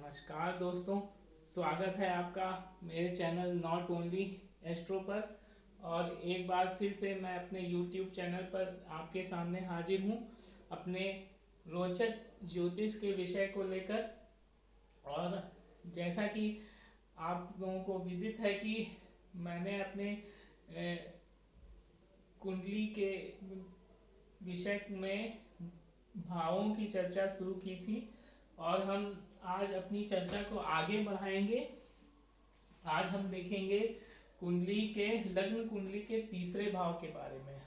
नमस्कार दोस्तों, स्वागत है आपका मेरे चैनल नॉट ओनली एस्ट्रो पर। और एक बार फिर से मैं अपने यूट्यूब चैनल पर आपके सामने हाजिर हूँ अपने रोचक ज्योतिष के विषय को लेकर। और जैसा कि आप लोगों को विदित है कि मैंने अपने कुंडली के विषय में भावों की चर्चा शुरू की थी और हम आज अपनी चर्चा को आगे बढ़ाएंगे। आज हम देखेंगे कुंडली के लग्न कुंडली के तीसरे भाव के बारे में।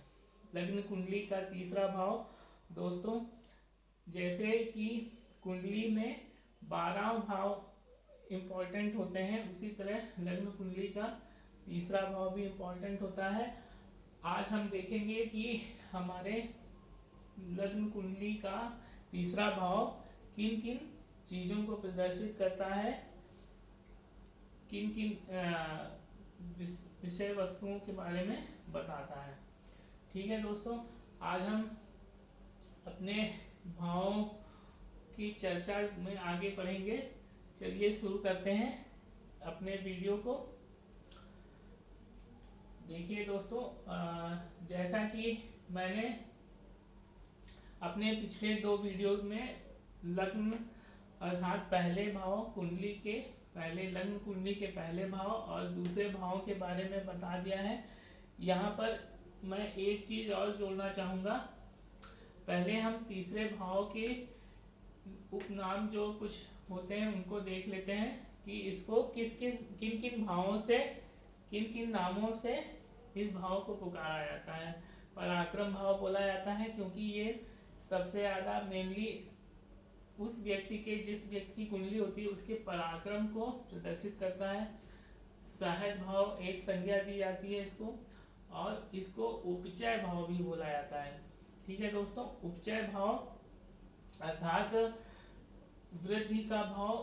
लग्न कुंडली का तीसरा भाव दोस्तों, जैसे कि कुंडली में 12 भाव इम्पोर्टेंट होते हैं, उसी तरह लग्न कुंडली का तीसरा भाव भी इम्पोर्टेंट होता है। आज हम देखेंगे कि हमारे लग्न कुंडली का तीसरा भाव किन किन चीज़ों को प्रदर्शित करता है, किन किन विषय वस्तुओं के बारे में बताता है। ठीक है दोस्तों, आज हम अपने भावों की चर्चा में आगे बढ़ेंगे। चलिए शुरू करते हैं अपने वीडियो को। देखिए दोस्तों, जैसा कि मैंने अपने पिछले 2 वीडियोज में लग्न अर्थात पहले भाव कुंडली के पहले लग्न कुंडली के पहले भाव और दूसरे भाव के बारे में बता दिया है। यहाँ पर मैं एक चीज और जोड़ना चाहूँगा। पहले हम तीसरे भाव के उपनाम जो कुछ होते हैं उनको देख लेते हैं कि इसको किन किन भावों से, किन किन नामों से इस भाव को पुकारा जाता है। पराक्रम भाव बोला जाता है क्योंकि ये सबसे ज़्यादा मेनली उस व्यक्ति के, जिस व्यक्ति की कुंडली होती है उसके पराक्रम को प्रदर्शित करता है। सहज भाव एक संज्ञा दी जाती है इसको, और इसको उपचय भाव भी बोला जाता है। ठीक है दोस्तों, उपचय भाव अर्थात वृद्धि का भाव,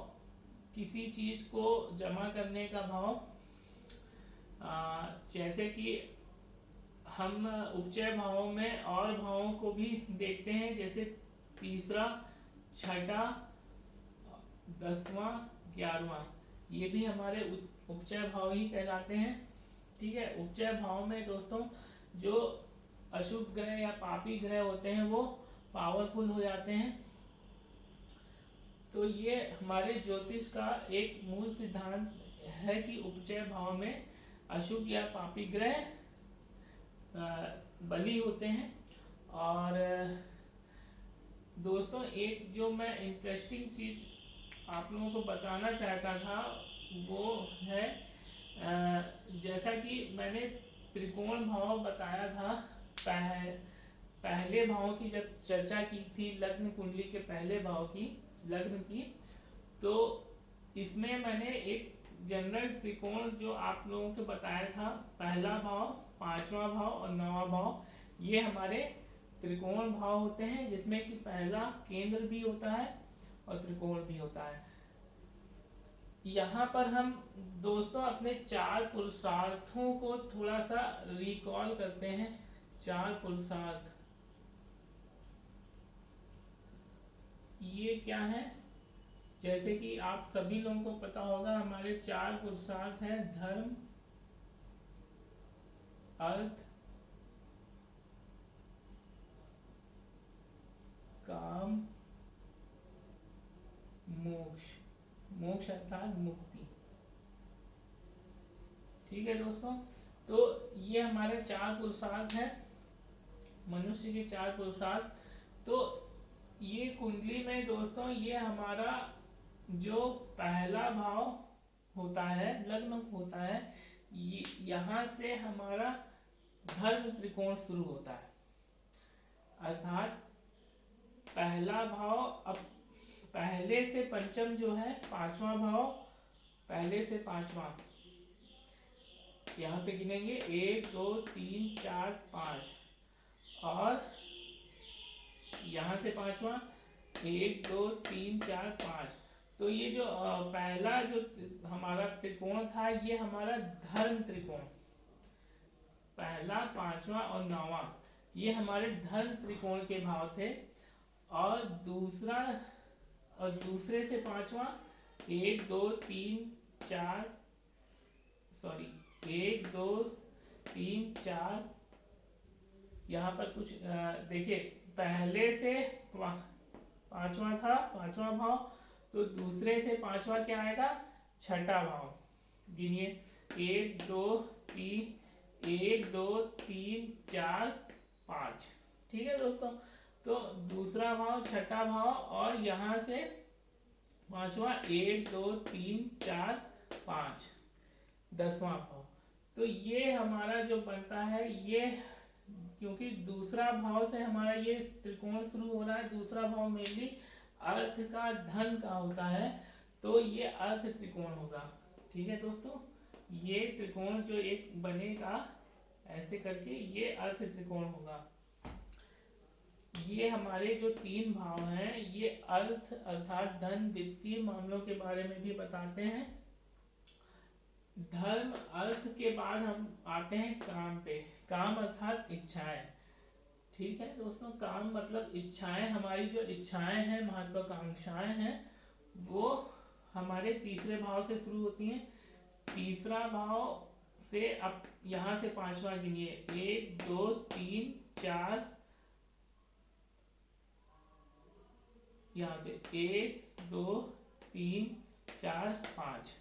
किसी चीज को जमा करने का भाव। जैसे कि हम उपचय भावों में और भावों को भी देखते हैं, जैसे तीसरा, छठा, 10वां, 11वां, ये भी हमारे उपचय भाव ही कहलाते हैं। ठीक है, उपचय भाव में दोस्तों जो अशुभ ग्रह या पापी ग्रह होते हैं वो पावरफुल हो जाते हैं। तो ये हमारे ज्योतिष का एक मूल सिद्धांत है कि उपचय भाव में अशुभ या पापी ग्रह बली होते हैं। और दोस्तों एक जो मैं इंटरेस्टिंग चीज आप लोगों को बताना चाहता था वो है, जैसा कि मैंने त्रिकोण भाव बताया था पहले भाव की जब चर्चा की थी, लग्न कुंडली के पहले भाव की, लग्न की, तो इसमें मैंने एक जनरल त्रिकोण जो आप लोगों को बताया था, पहला भाव, 5वां भाव और 9वां भाव, ये हमारे त्रिकोण भाव होते हैं, जिसमें कि पहला केंद्र भी होता है और त्रिकोण भी होता है। यहाँ पर हम दोस्तों अपने 4 पुरुषार्थों को थोड़ा सा रिकॉल करते हैं। 4 पुरुषार्थ ये क्या है? जैसे कि आप सभी लोगों को पता होगा, हमारे 4 पुरुषार्थ हैं: धर्म, अर्थ, काम, मोक्ष। मोक्ष अर्थात मुक्ति। ठीक है दोस्तों, तो ये हमारे 4 पुरुषार्थ हैं, मनुष्य के 4 पुरुषार्थ। तो ये कुंडली में दोस्तों ये हमारा जो पहला भाव होता है, लग्न होता है, ये यहाँ से हमारा धर्म त्रिकोण शुरू होता है। अर्थात पहला भाव, अब पहले से पंचम जो है 5वां भाव, पहले से 5वां, यहाँ से गिनेंगे 1 2 3 4 5, और यहाँ से 5वां 1 2 3 4 5। तो ये जो पहला जो हमारा त्रिकोण था ये हमारा धर्म त्रिकोण, पहला, 5वां और 9वां ये हमारे धर्म त्रिकोण के भाव थे। और दूसरा, और दूसरे से 5वां 1 2 3 4, सॉरी 1 2 3 4, यहाँ पर कुछ देखिए पहले से पांचवा था, पांचवा भाव, तो दूसरे से पांचवा क्या आएगा, छठा भाव। गिनिए 1 2 3, 1 2 3 4 5। ठीक है दोस्तों, तो दूसरा भाव, छठा भाव, और यहाँ से पांचवा 1 2 3 4 5, 10वां भाव। तो ये हमारा जो बनता है, ये क्योंकि दूसरा भाव से हमारा ये त्रिकोण शुरू हो रहा है, दूसरा भाव मेनली अर्थ का, धन का होता है, तो ये अर्थ त्रिकोण होगा। ठीक है दोस्तों, ये त्रिकोण जो एक बनेगा ऐसे करके, ये अर्थ त्रिकोण होगा। ये हमारे जो तीन भाव हैं, ये अर्थ अर्थात धन वित्तीय मामलों के बारे में भी बताते हैं। धर्म अर्थ के बाद हम आते हैं काम पे। काम अर्थात इच्छाएं। ठीक है दोस्तों, काम मतलब इच्छाएं, हमारी जो इच्छाएं हैं, महत्वाकांक्षाएं हैं, वो हमारे तीसरे भाव से शुरू होती हैं। तीसरा भाव से अब यहाँ से पांचवा गिनिए, 1 2 3 4, यहाँ से 1 2 3 4 5,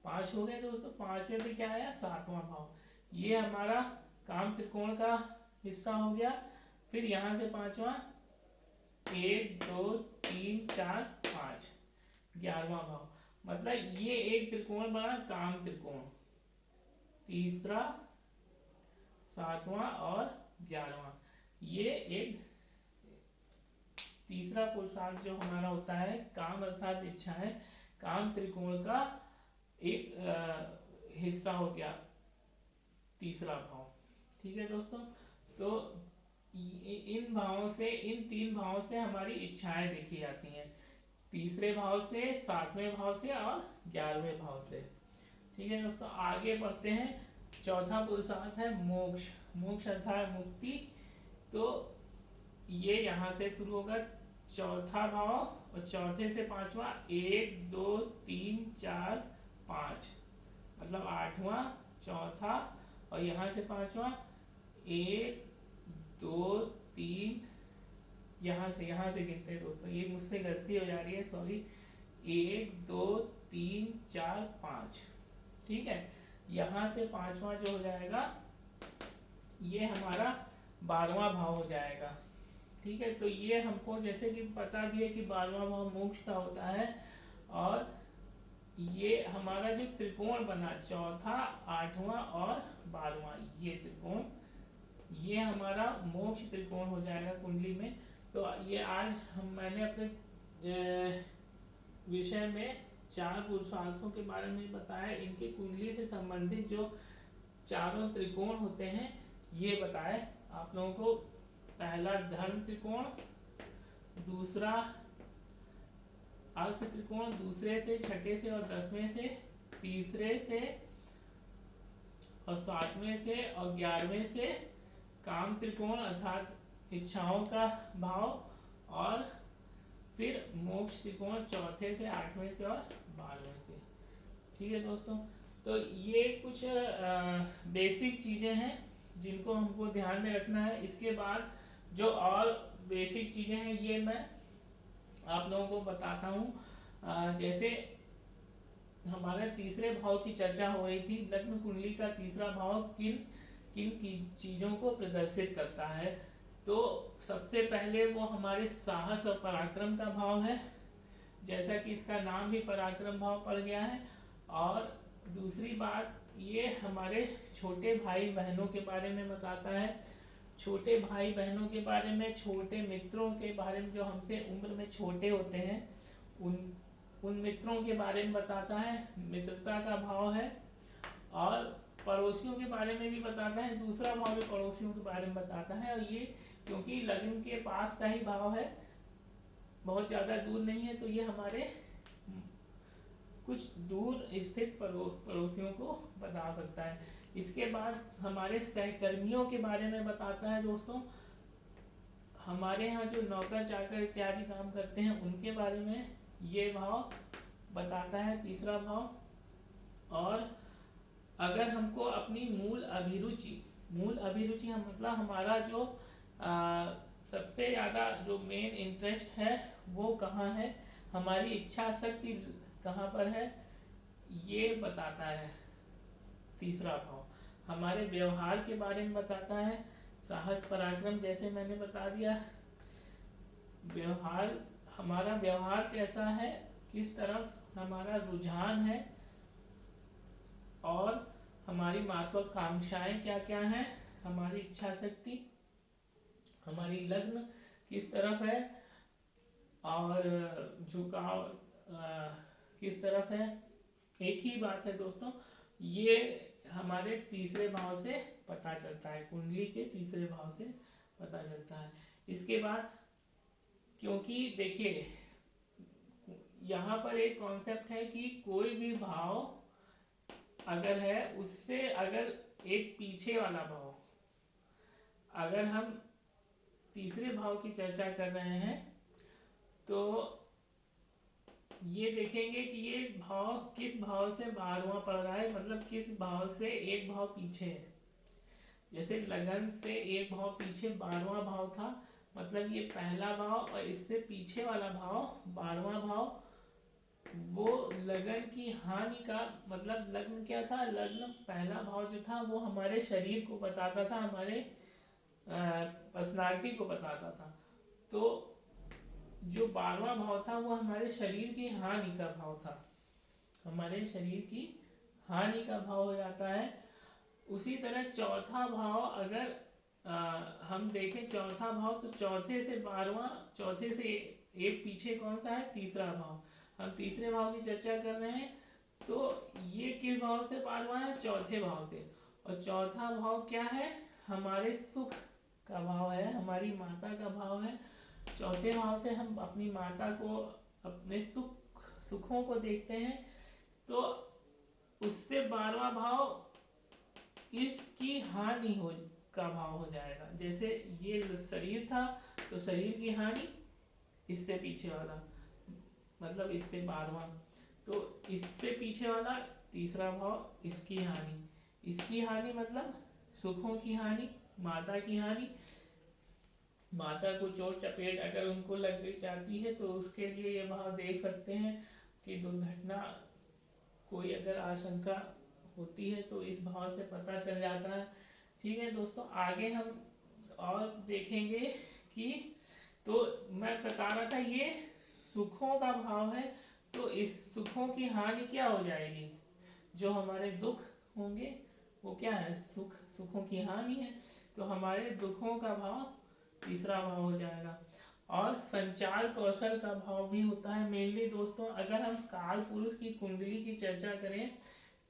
5 हो गए दोस्तों। पांचवें पे क्या आया, सातवां भाव। ये हमारा काम त्रिकोण का हिस्सा हो गया। फिर यहाँ से पांचवा 1 2 3 4 5, 11वां भाव। मतलब ये एक त्रिकोण बना, काम त्रिकोण, तीसरा, सातवां और 11वां। ये एक तीसरा पुरुषार्थ जो हमारा होता है, काम अर्थात इच्छाएं, काम त्रिकोण का एक हिस्सा हो गया, तीसरा भाव। ठीक है दोस्तों, तो इन भावों से, इन तीन भावों से हमारी इच्छाएं देखी जाती हैं, तीसरे भाव से, सातवें भाव से और 11वें भाव से। ठीक है दोस्तों, आगे बढ़ते हैं। चौथा पुरुषार्थ है मोक्ष। मोक्ष अर्थात मुक्ति। तो ये यहाँ से शुरू होगा, चौथा भाव, और चौथे से पांचवा 1 2 3 4 5, मतलब आठवां, चौथा, और यहाँ से पांचवा 1 2 3, यहाँ से गिनते हैं दोस्तों, ये मुझसे गलती हो जा रही है, सॉरी। 1 2 3 4 5। ठीक है, यहाँ से पांचवा जो हो जाएगा, ये हमारा 12वां भाव हो जाएगा। ठीक है, तो ये हमको जैसे कि पता भी है कि 12वां भाव मोक्ष का होता है, और ये हमारा जो त्रिकोण बना, चौथा, आठवां और 12वां, ये त्रिकोण, ये हमारा मोक्ष त्रिकोण हो जाएगा कुंडली में। तो ये आज मैंने अपने विषय में 4 पुरुषार्थों के बारे में बताया, इनके कुंडली से संबंधित जो चारों त्रिकोण होते हैं ये बताए आप लोगों को। पहला धर्म त्रिकोण, दूसरा अर्थ त्रिकोण, दूसरे से, छठे से और 10वें से, तीसरे से और 7वें से और 11वें से काम त्रिकोण अर्थात इच्छाओं का भाव, और फिर मोक्ष त्रिकोण चौथे से, 8वें से और 12वें से। ठीक है दोस्तों, तो ये कुछ बेसिक चीजें हैं जिनको हमको ध्यान में रखना है। इसके बाद जो और बेसिक चीजें हैं ये मैं आप लोगों को बताता हूँ। जैसे हमारे तीसरे भाव की चर्चा हो रही थी, लग्न कुंडली का तीसरा भाव किन किन की चीजों को प्रदर्शित करता है। तो सबसे पहले वो हमारे साहस और पराक्रम का भाव है, जैसा कि इसका नाम भी पराक्रम भाव पड़ गया है। और दूसरी बात, ये हमारे छोटे भाई बहनों के बारे में बताता है, छोटे भाई बहनों के बारे में, छोटे मित्रों के बारे में, जो हमसे उम्र में छोटे होते हैं, उन मित्रों के बारे में बताता है, मित्रता का भाव है। और पड़ोसियों के बारे में भी बताता है, दूसरा भाव भी पड़ोसियों के बारे में बताता है। और ये क्योंकि लग्न के पास का ही भाव है, बहुत ज़्यादा दूर नहीं है, तो ये हमारे कुछ दूर स्थित पड़ोसियों को बता सकता है। इसके बाद हमारे सहकर्मियों के बारे में बताता है दोस्तों, हमारे यहाँ जो नौकर चाकर इत्यादि काम करते हैं उनके बारे में ये भाव बताता है तीसरा भाव। और अगर हमको अपनी मूल अभिरुचि हम मतलब हमारा जो सबसे ज़्यादा जो मेन इंटरेस्ट है वो कहाँ है, हमारी इच्छा शक्ति कहाँ पर है, ये बताता है तीसरा भाव। हमारे व्यवहार के बारे में बताता है, साहस पराक्रम जैसे मैंने बता दिया। व्यवहार, हमारा व्यवहार कैसा है, किस तरफ हमारा रुझान है, और हमारी महत्वाकांक्षाएं क्या क्या हैं, हमारी इच्छा शक्ति, हमारी लग्न किस तरफ है, और झुकाव किस तरफ है। एक ही बात है दोस्तों, ये हमारे तीसरे भाव से पता चलता है, कुंडली के तीसरे भाव से पता चलता है। इसके बाद क्योंकि देखिए यहाँ पर एक कॉन्सेप्ट है कि कोई भी भाव अगर है उससे अगर एक पीछे वाला भाव, अगर हम तीसरे भाव की चर्चा कर रहे हैं तो ये देखेंगे कि ये भाव किस भाव से 12वां पड़ रहा है, मतलब किस भाव से एक भाव पीछे है। जैसे लगन से एक भाव पीछे 12वां भाव था, मतलब ये पहला भाव और इससे पीछे वाला भाव 12वां भाव, वो लगन की हानि का मतलब लग्न क्या था, लग्न पहला भाव जो था वो हमारे शरीर को बताता था, हमारे पर्सनालिटी को बताता था। तो जो 12वां भाव था वो हमारे शरीर की हानि का भाव था, हमारे शरीर की हानि का भाव हो जाता है। उसी तरह चौथा भाव अगर हम देखें चौथा भाव, तो चौथे से 12वां, चौथे से एक पीछे कौन सा है, तीसरा भाव। हम तीसरे भाव की चर्चा कर रहे हैं, तो ये किस भाव से 12वां है, चौथे भाव से। और चौथा भाव क्या है, हमारे सुख का भाव है, हमारी माता का भाव है। चौथे भाव से हम अपनी माता को, अपने सुखों को देखते हैं, तो उससे 12वां भाव इसकी हानि हो का भाव हो जाएगा। जैसे ये शरीर था तो शरीर की हानि, इससे पीछे वाला मतलब इससे 12वां, तो इससे पीछे वाला तीसरा भाव इसकी हानि, इसकी हानि मतलब सुखों की हानि, माता की हानि। माता को चोट चपेट अगर उनको लग जाती है तो उसके लिए ये भाव देख सकते हैं कि दुर्घटना कोई अगर आशंका होती है तो इस भाव से पता चल जाता है। ठीक है दोस्तों, आगे हम और देखेंगे कि, तो मैं बता रहा था ये सुखों का भाव है, तो इस सुखों की हानि क्या हो जाएगी, जो हमारे दुख होंगे वो क्या है, सुखों की हानि है, तो हमारे दुखों का भाव तीसरा भाव हो जाएगा। और संचार कौशल का भाव भी होता है मेनली दोस्तों। अगर हम काल पुरुष की कुंडली की चर्चा करें,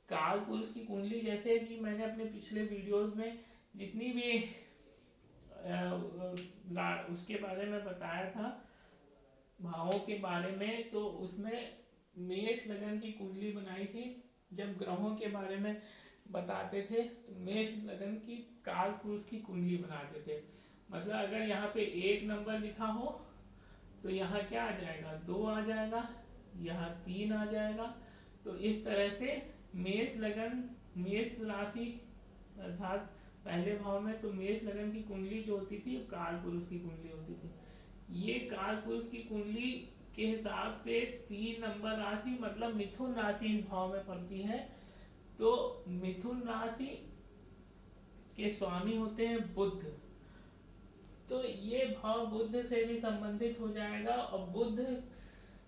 काल पुरुष की कुंडली जैसे कि मैंने अपने पिछले वीडियोस में जितनी भी उसके बारे में बताया था भावों के बारे में, तो उसमें मेष लगन की कुंडली बनाई थी। जब ग्रहों के बारे में बताते थे तो मेष लगन की काल पुरुष की कुंडली बनाते थे। मतलब अगर यहाँ पे 1 नंबर लिखा हो तो यहाँ क्या आ जाएगा, 2 आ जाएगा, यहाँ 3 आ जाएगा। तो इस तरह से मेष लगन, मेष राशि अर्थात पहले भाव में, तो मेष लगन की कुंडली जो होती थी काल पुरुष की कुंडली होती थी। ये काल पुरुष की कुंडली के हिसाब से 3 नंबर राशि मतलब मिथुन राशि इस भाव में पड़ती है। तो मिथुन राशि के स्वामी होते हैं बुध, तो ये भाव बुध से भी संबंधित हो जाएगा। और बुध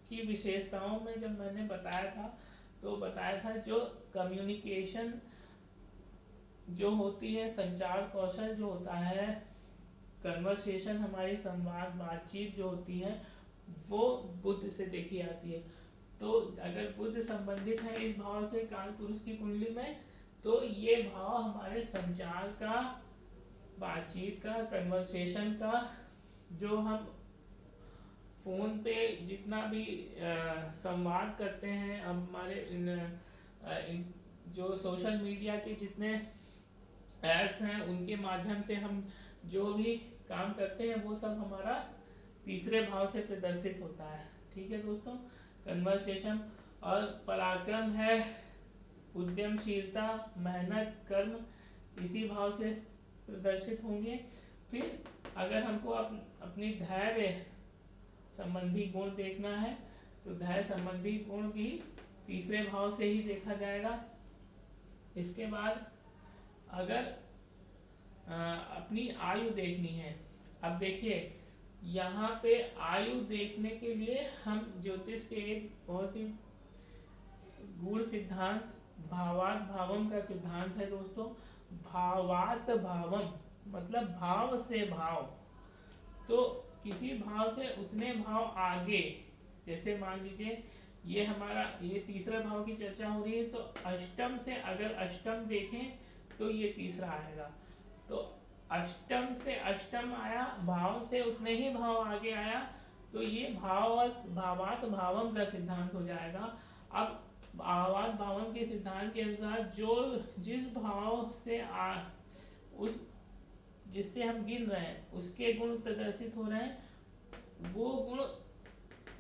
की विशेषताओं में जब मैंने बताया था तो बताया था जो कम्युनिकेशन जो होती है, संचार कौशल जो होता है, कन्वर्सेशन हमारी संवाद बातचीत जो होती है वो बुध से देखी जाती है। तो अगर बुध संबंधित है इस भाव से काल पुरुष की कुंडली में, तो ये भाव हमारे संचार का, बातचीत का, कन्वर्सेशन का, जो हम फोन पे जितना भी संवाद करते हैं, हमारे जो सोशल मीडिया के जितने एप्स हैं उनके माध्यम से हम जो भी काम करते हैं वो सब हमारा तीसरे भाव से प्रदर्शित होता है। ठीक है दोस्तों, कन्वर्सेशन और पराक्रम है उद्यमशीलता, मेहनत, कर्म, इसी भाव से प्रदर्शित होंगे। फिर अगर हमको अपनी धैर्य संबंधी गुण देखना है तो धैर्य संबंधी गुण भी तीसरे भाव से ही देखा जाएगा। इसके बाद अगर अपनी आयु देखनी है, अब देखिए यहाँ पे आयु देखने के लिए हम ज्योतिष के एक बहुत ही गूढ़ सिद्धांत भावात भावम का सिद्धांत है दोस्तों। भावात भावम मतलब भाव से भाव, तो किसी भाव से उतने भाव आगे, जैसे मान लीजिए ये तीसरा भाव की चर्चा हो रही है, तो अष्टम से अगर अष्टम देखें तो ये तीसरा आएगा, तो अष्टम से अष्टम आया, भाव से उतने ही भाव आगे आया, तो ये भावात भावम का सिद्धांत हो जाएगा। अब भावात भावम के सिद्धांत के अनुसार जो जिस भाव से उस जिससे हम गिन रहे हैं उसके गुण प्रदर्शित हो रहे हैं, वो गुण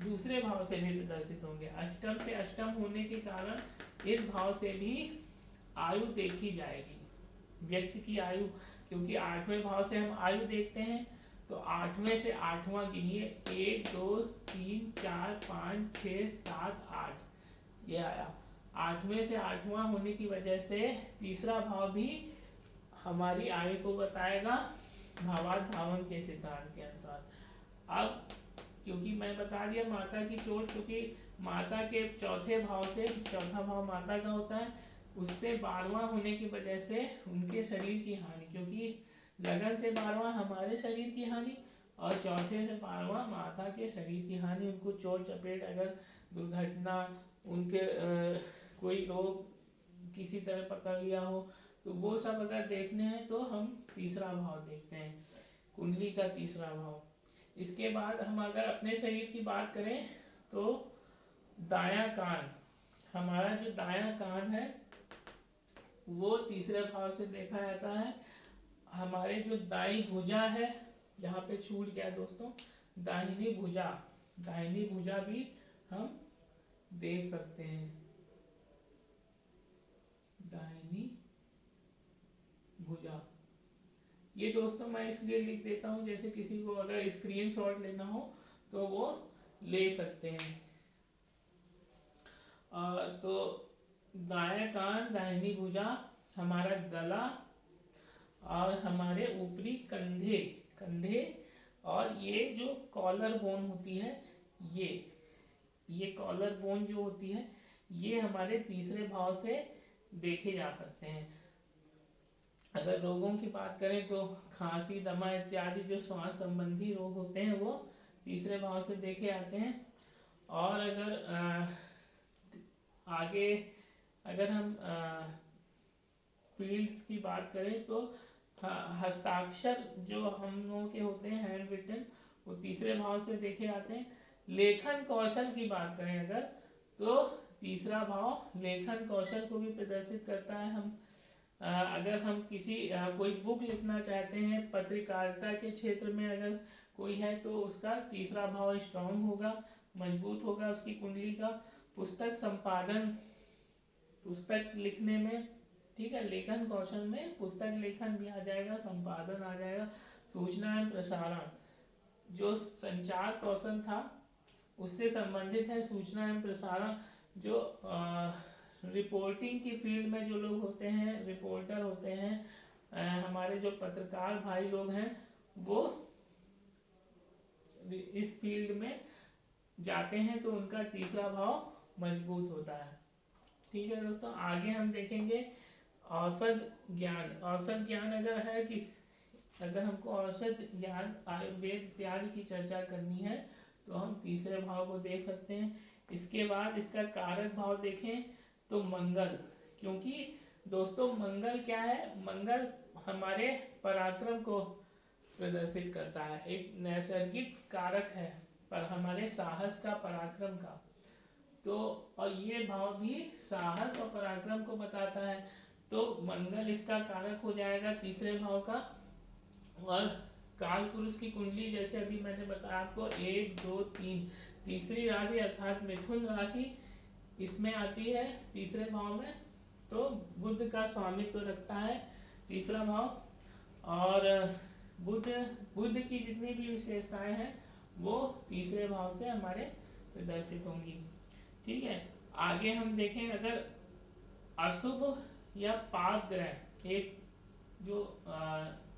दूसरे भाव से भी प्रदर्शित होंगे। अष्टम से अष्टम होने के कारण इस भाव से भी आयु देखी जाएगी, व्यक्ति की आयु, क्योंकि आठवें भाव से हम आयु देखते हैं, तो आठवें से आठवां गिनिए, 1 2 3 4 5 6 7 8 ये आया। आठवें से आठवां होने की वजह से तीसरा भाव भी हमारी आयु को बताएगा भावात भावम के सिद्धांत के अनुसार। अब क्योंकि मैं बता दिया माता की चोट, क्योंकि माता के चौथे भाव से, चौथा भाव माता का होता है, उससे 12वां होने की वजह से उनके शरीर की हानि, क्योंकि लगन से 12वां हमारे शरीर की हानि और चौथे से 12वां माता के शरीर की हानि। उनको चोट चपेट, अगर दुर्घटना, उनके कोई रोग किसी तरह पकड़ लिया हो, तो वो सब अगर देखने हैं तो हम तीसरा भाव देखते हैं, कुंडली का तीसरा भाव। इसके बाद हम अगर अपने शरीर की बात करें तो दायां कान, हमारा जो दायां कान है वो तीसरे भाव से देखा जाता है। हमारे जो दाई भुजा है, यहाँ पे छूट गया दोस्तों, दाहिनी भुजा भी हम देख सकते हैं, दाहिनी भुजा। ये दोस्तों मैं इसलिए लिख देता हूँ, जैसे किसी को अगर स्क्रीनशॉट लेना हो तो वो ले सकते हैं। तो दायां कान, दाहिनी भुजा, हमारा गला और हमारे ऊपरी कंधे और ये जो कॉलर बोन होती है, ये कॉलर बोन जो होती है, ये हमारे तीसरे भाव से देखे जा सकते हैं। अगर रोगों की बात करें तो खांसी, दमा इत्यादि जो श्वास संबंधी रोग होते हैं वो तीसरे भाव से देखे जाते हैं। और अगर आगे अगर हम फील्ड्स की बात करें तो हस्ताक्षर जो हम लोगों के होते हैं, हैंड रिटन, वो तीसरे भाव से देखे जाते हैं। लेखन कौशल की बात करें अगर, तो तीसरा भाव लेखन कौशल को भी प्रदर्शित करता है। हम अगर हम किसी कोई बुक लिखना चाहते हैं, पत्रकारिता के क्षेत्र में अगर कोई है, तो उसका तीसरा भाव स्ट्रांग होगा, मजबूत होगा उसकी कुंडली का। पुस्तक संपादन, पुस्तक लिखने में, ठीक है, लेखन कौशल में पुस्तक लेखन भी आ जाएगा, संपादन आ जाएगा। सूचना एवं प्रसारण, जो संचार कौशल था उससे संबंधित है सूचना एवं प्रसारण। जो रिपोर्टिंग की फील्ड में जो लोग होते हैं, रिपोर्टर होते हैं, हमारे जो पत्रकार भाई लोग हैं, वो इस फील्ड में जाते हैं तो उनका तीसरा भाव मजबूत होता है। ठीक है दोस्तों, आगे हम देखेंगे औसत ज्ञान। औसत ज्ञान अगर है कि अगर हमको औसत ज्ञान आयुर्वेद इत्यादि की चर्चा करनी है तो हम तीसरे भाव को देख सकते हैं। इसके बाद इसका कारक भाव देखें तो मंगल, क्योंकि दोस्तों मंगल क्या है, मंगल हमारे पराक्रम को प्रदर्शित करता है, एक नैसर्गिक कारक है पर हमारे साहस का, पराक्रम का। तो और ये भाव भी साहस और पराक्रम को बताता है, तो मंगल इसका कारक हो जाएगा तीसरे भाव का। और काल पुरुष की कुंडली, जैसे अभी मैंने बताया आपको 1 2 3, तीसरी राशि अर्थात मिथुन राशि इसमें आती है तीसरे भाव में, तो बुध का स्वामित्व रखता है तीसरा भाव। और बुध बुध की जितनी भी विशेषताएं हैं वो तीसरे भाव से हमारे प्रदर्शित होंगी। ठीक है, आगे हम देखें, अगर अशुभ या पाप ग्रह, एक जो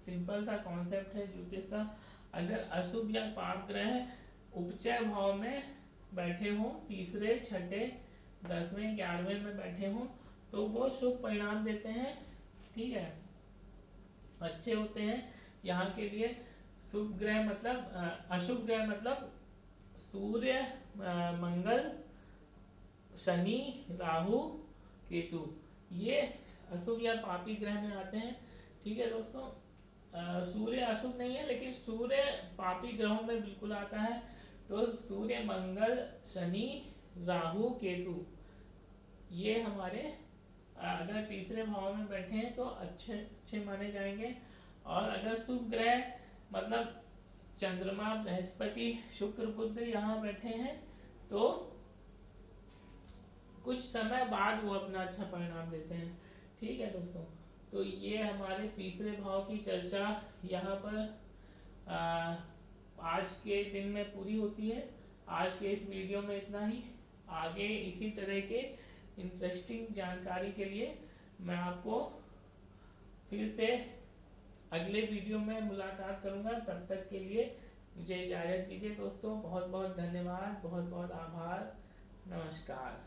सिंपल सा कॉन्सेप्ट है ज्योतिष का, अगर अशुभ या पाप ग्रह उपचय भाव में बैठे हों, तीसरे छठे 10वें 11वें में बैठे हों, तो वो शुभ परिणाम देते हैं। ठीक है, अच्छे होते हैं यहाँ के लिए। शुभ ग्रह मतलब अशुभ ग्रह मतलब सूर्य, मंगल, शनि, राहु, केतु, ये अशुभ या पापी ग्रह में आते हैं। ठीक है दोस्तों, सूर्य अशुभ नहीं है, लेकिन सूर्य पापी ग्रहों में बिल्कुल आता है। तो सूर्य, मंगल, शनि, राहु, केतु, ये हमारे अगर तीसरे भाव में बैठे हैं तो अच्छे अच्छे माने जाएंगे। और अगर शुभ ग्रह मतलब चंद्रमा, बृहस्पति, शुक्र, बुध यहाँ बैठे हैं तो कुछ समय बाद वो अपना अच्छा परिणाम देते हैं। ठीक है दोस्तों, तो ये हमारे तीसरे भाव की चर्चा यहाँ पर आज के दिन में पूरी होती है। आज के इस वीडियो में इतना ही। आगे इसी तरह के इंटरेस्टिंग जानकारी के लिए मैं आपको फिर से अगले वीडियो में मुलाकात करूंगा। तब तक के लिए मुझे इजाज़त दीजिए दोस्तों। बहुत बहुत धन्यवाद, बहुत बहुत आभार, नमस्कार।